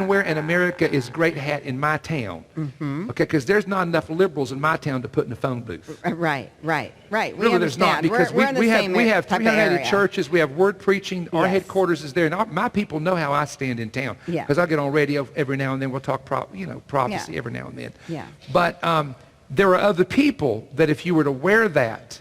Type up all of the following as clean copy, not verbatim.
wear in America is great hat in my town. Okay, because there's not enough liberals in my town to put in a phone booth. Right. Really, there's not, because we have 380 churches. We have word preaching. Our headquarters is there, and my people know how I stand in town. Because I get on radio every now and then. We'll talk, prophecy every now and then. But there are other people that if you were to wear that,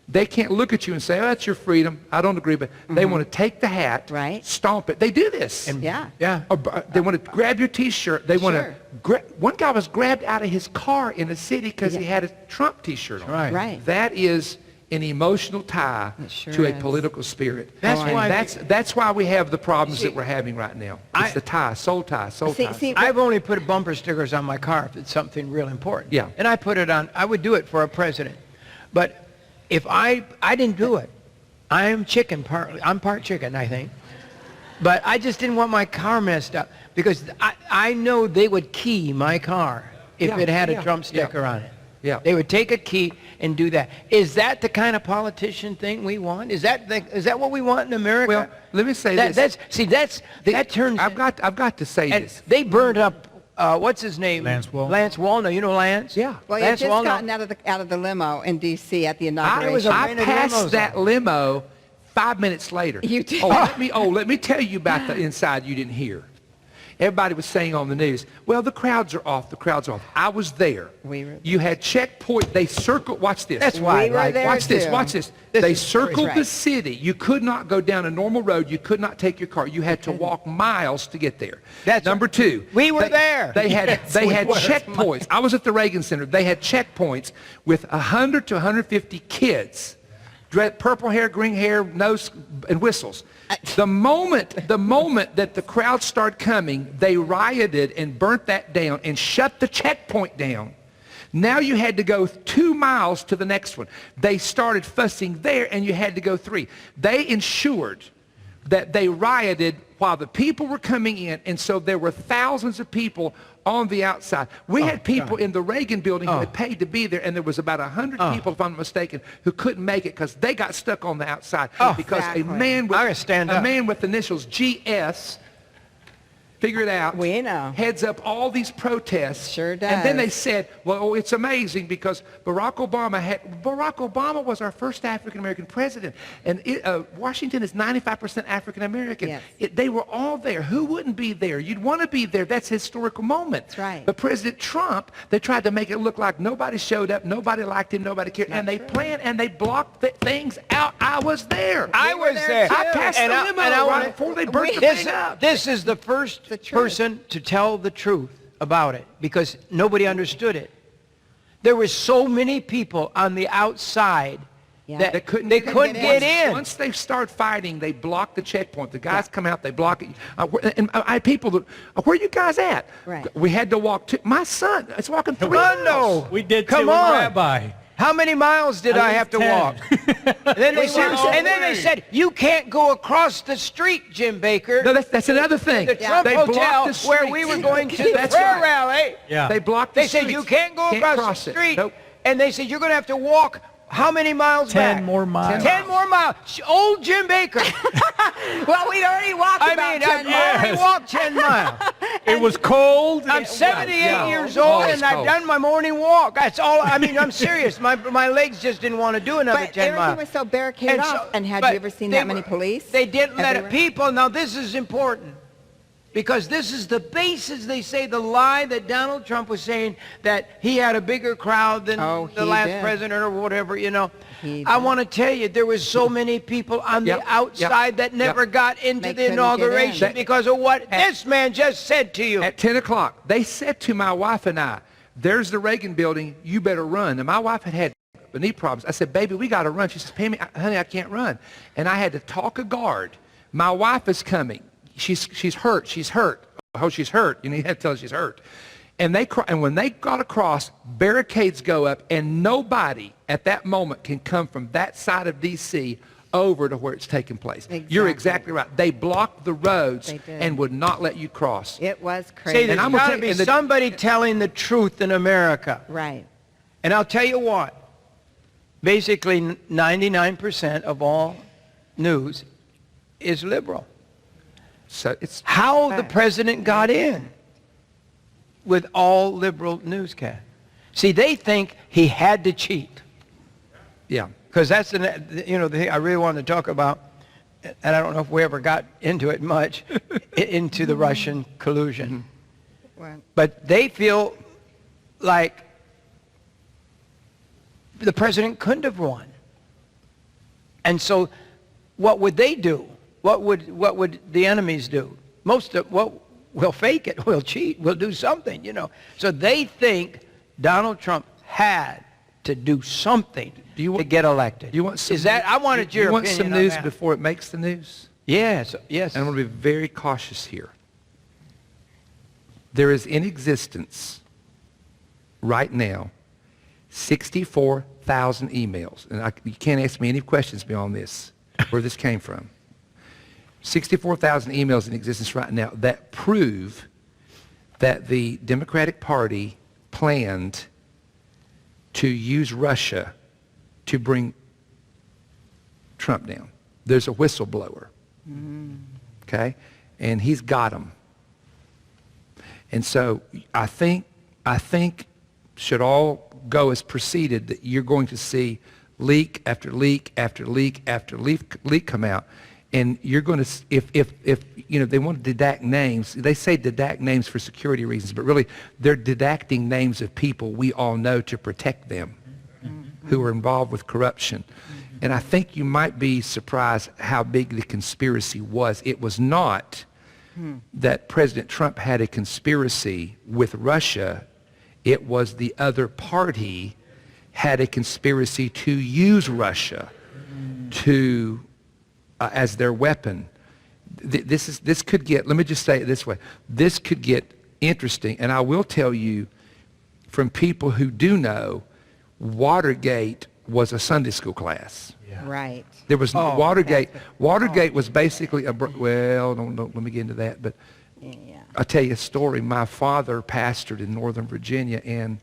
they can't look at you and say, "Oh, that's your freedom. I don't agree," but they want to take the hat, stomp it. They do this. And They want to grab your T-shirt. They want to. One guy was grabbed out of his car in the city because he had a Trump T-shirt on. That is an emotional tie to a political spirit. That's why we have the problems that we're having right now. It's the tie, soul tie. I've only put bumper stickers on my car if it's something real important. Yeah. And I put it on. I would do it for a president, but if I didn't do it, I'm part chicken, I think. But I just didn't want my car messed up, because I know they would key my car if it had a Trump sticker on it. They would take a key and do that. Is that the kind of politician thing we want? Is that what we want in America? Well, let me say this. That turns. I've got to say this. They burned up. What's his name? Lance Wall. Lance Wall. No, you know Lance? Yeah. Well, you just gotten out of the limo in D.C. at the inauguration. I passed that limo 5 minutes later. You did? Let me tell you about the inside you didn't hear. Everybody was saying on the news, well, the crowds are off. I was there. You had checkpoint. They circled. Watch this. That's why. Watch this. They circled the city. You could not go down a normal road. You could not take your car. You had to walk miles to get there. That's number two. We were there. They had checkpoints. I was at the Reagan Center. They had checkpoints with 100 to 150 kids, purple hair, green hair, nose, and whistles. The moment that the crowd started coming, they rioted and burnt that down and shut the checkpoint down. Now you had to go 2 miles to the next one. They started fussing there, and you had to go 3. They ensured that they rioted while the people were coming in, and so there were thousands of people on the outside. We had people in the Reagan building who had paid to be there, and there was about 100 people, if I'm not mistaken, who couldn't make it because they got stuck on the outside because a man with initials GS, figure it out, we know, heads up all these protests. Sure does. And then they said, well, it's amazing because Barack Obama was our first African-American president. And Washington is 95% African-American. They were all there. Who wouldn't be there? You'd want to be there. That's a historical moment. That's right. But President Trump, they tried to make it look like nobody showed up, nobody liked him, nobody cared. And they planned and they blocked things out. I was there. I was there. I passed the limo right before they burnt the thing up. This is the first person to tell the truth about it, because nobody understood it. There were so many people on the outside that they couldn't get in. Once they start fighting, they block the checkpoint. The guys come out, they block it. And I had people that, where are you guys at? We had to walk my son is walking 3 miles. We did too, Rabbi. How many miles did I have to walk? And then they said, you can't go across the street, Jim Bakker. No, that's another thing. The Trump Hotel, where we were going to the prayer rally. They blocked the streets. They said, you can't go across the street. And they said, you're going to have to walk how many miles back? 10 more miles. 10 more miles. Old Jim Bakker. Well, we'd already walked about 10 miles. I already walked 10 miles. It was cold. I'm 78 years old, and I've done my morning walk. That's all. I mean, I'm serious. My legs just didn't want to do another 10 miles. But everything was so barricaded off. And had you ever seen that many police? They didn't let it. People, now this is important, because this is the basis, they say, the lie that Donald Trump was saying, that he had a bigger crowd than the last president or whatever, you know. I want to tell you, there was so many people on the outside that never got into the inauguration because of what this man just said to you. At 10 o'clock, they said to my wife and I, there's the Reagan building, you better run. And my wife had knee problems. I said, baby, we got to run. She says, Pammy, honey, I can't run. And I had to talk a guard. My wife is coming. She's hurt. She's hurt. Oh, she's hurt. You have to tell her she's hurt. And when they got across, barricades go up, and nobody at that moment can come from that side of D.C. over to where it's taking place. You're exactly right. They blocked the roads and would not let you cross. It was crazy. See, there's got to be somebody telling the truth in America. Right. And I'll tell you what. Basically, 99% of all news is liberal. So it's How the Facts. president got in with all liberal newscasts. See, they think he had to cheat. yeah. Because that's the thing I really wanted to talk about, and I don't know if we ever got into it much, into the Russian collusion. Well, But they feel like the president couldn't have won. And so what would they do? What would the enemies do? We'll fake it, we'll cheat, we'll do something, So they think Donald Trump had to do something to get elected. You want some, I wanted your you want opinion some on news that. before it makes the news? Yes. And I'm going to be very cautious here. There is in existence right now 64,000 emails. And you can't ask me any questions beyond this, where this came from. 64,000 emails in existence right now that prove that the Democratic Party planned to use Russia to bring Trump down. There's a whistleblower, okay? And he's got him. And so I think should all go as preceded that you're going to see leak after leak after leak after leak come out. And you're going to, if they want to dedact names, they say dedact names for security reasons, but really they're redacting names of people we all know to protect them who are involved with corruption. And I think you might be surprised how big the conspiracy was. It was not that President Trump had a conspiracy with Russia. It was the other party had a conspiracy to use Russia to as their weapon. This could get, let me just say it this way, this could get interesting. And I will tell you from people who do know, Watergate was a Sunday school class. right. There was Watergate. that's Watergate was basically don't let me get into that. But Yeah. I'll tell you a story. My father pastored in Northern Virginia, and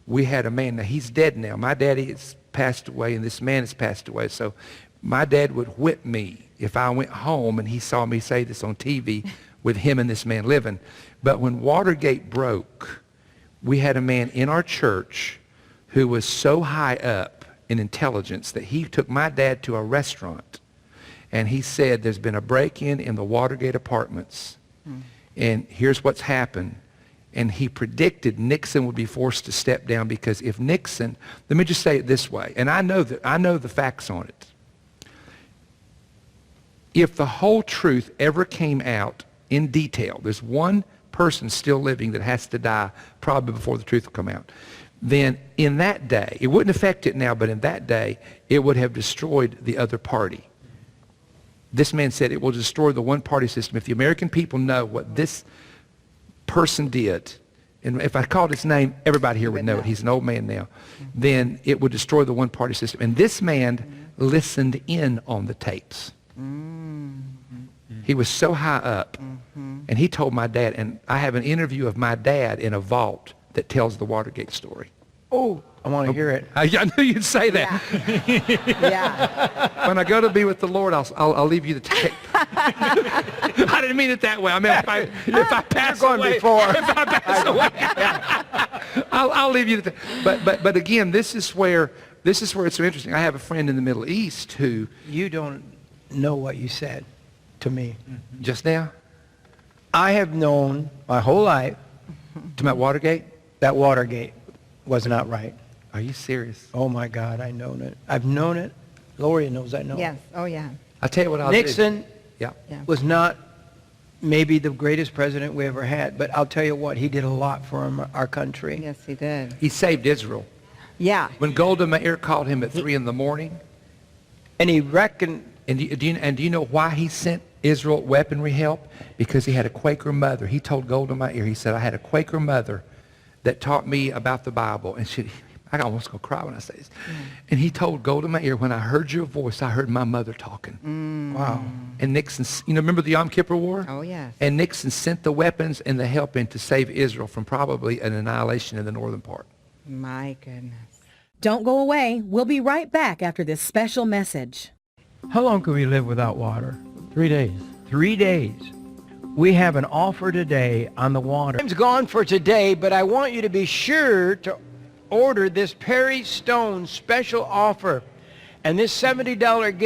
we had a man. Now he's dead now. My daddy has passed away, and this man has passed away. So my dad would whip me if I went home and he saw me say this on TV with him and this man living. But when Watergate broke, we had a man in our church who was so high up in intelligence that he took my dad to a restaurant, and he said, there's been a break-in in the Watergate apartments, and here's what's happened. And he predicted Nixon would be forced to step down, because if Nixon, let me just say it this way, and I know the facts on it. If the whole truth ever came out in detail, there's one person still living that has to die probably before the truth will come out, then in that day, it wouldn't affect it now, but in that day, it would have destroyed the other party. This man said it will destroy the one-party system. If the American people know what this person did, and if I called his name, everybody here would know it. He's an old man now. Then it would destroy the one-party system. And this man listened in on the tapes. He was so high up. And he told my dad, and I have an interview of my dad in a vault that tells the Watergate story. Oh, I want to hear it. I knew you'd say that. Yeah. When I go to be with the Lord, I'll leave you the tape. I didn't mean it that way. I mean, if I pass You're going away, before. if I pass away, I'll leave you the tape. But again, this is where it's so interesting. I have a friend in the Middle East who You don't know what you said to me. just now, I have known my whole life talking about Watergate. that Watergate was not right. Are you serious? Oh my God, I've known it. I've known it. Gloria knows I know Yes. it. Oh, yeah. I'll tell you what I'll Nixon do. Yeah. Yeah. was not maybe the greatest president we ever had, but I'll tell you what, he did a lot for our country. Yes, he did. He saved Israel. Yeah. When Golda Meir called him at 3 in the morning, And he reckoned, and do you know why he sent Israel weaponry help? Because he had a Quaker mother. He told Golda Meir, he said, I had a Quaker mother that taught me about the Bible. And I almost going to cry when I say this. And he told Golda Meir, when I heard your voice, I heard my mother talking. wow. And Nixon, remember the Yom Kippur War? Oh, yes. And Nixon sent the weapons and the help in to save Israel from probably an annihilation in the northern part. My goodness. Don't go away. We'll be right back after this special message. How long can we live without water? 3 days. 3 days. We have an offer today on the water. Time's gone for today, but I want you to be sure to order this Perry Stone special offer and this $70 gift.